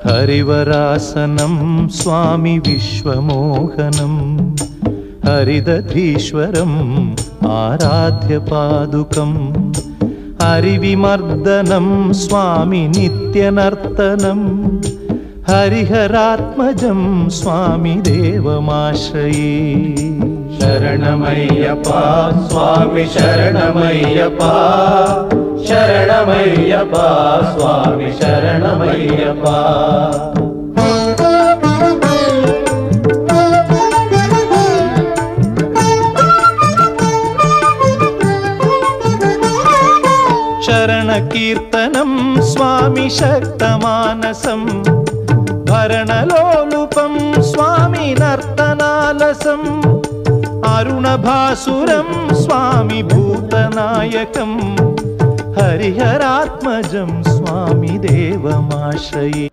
हरिवरासनं स्वामी विश्वमोहनं हरिदधीश्वरम् आराध्यपादुकं हरिविमर्दनं स्वामी नित्यनर्तनं हरिहरात्मजं स्वामी देवमाश्रये। शरणमय्यप्पा स्वामी शरणमय्यप्पा शरणमय्यप्पा स्वामी शरणमय्यप्पा। शरणकीर्तनं स्वामी शक्तमानसं भरणलोलुपं स्वामी नर्तनालसं अरुणभासुरं स्वामी भूतनायकं हरिहरात्मजं स्वामी देवमाश्रये।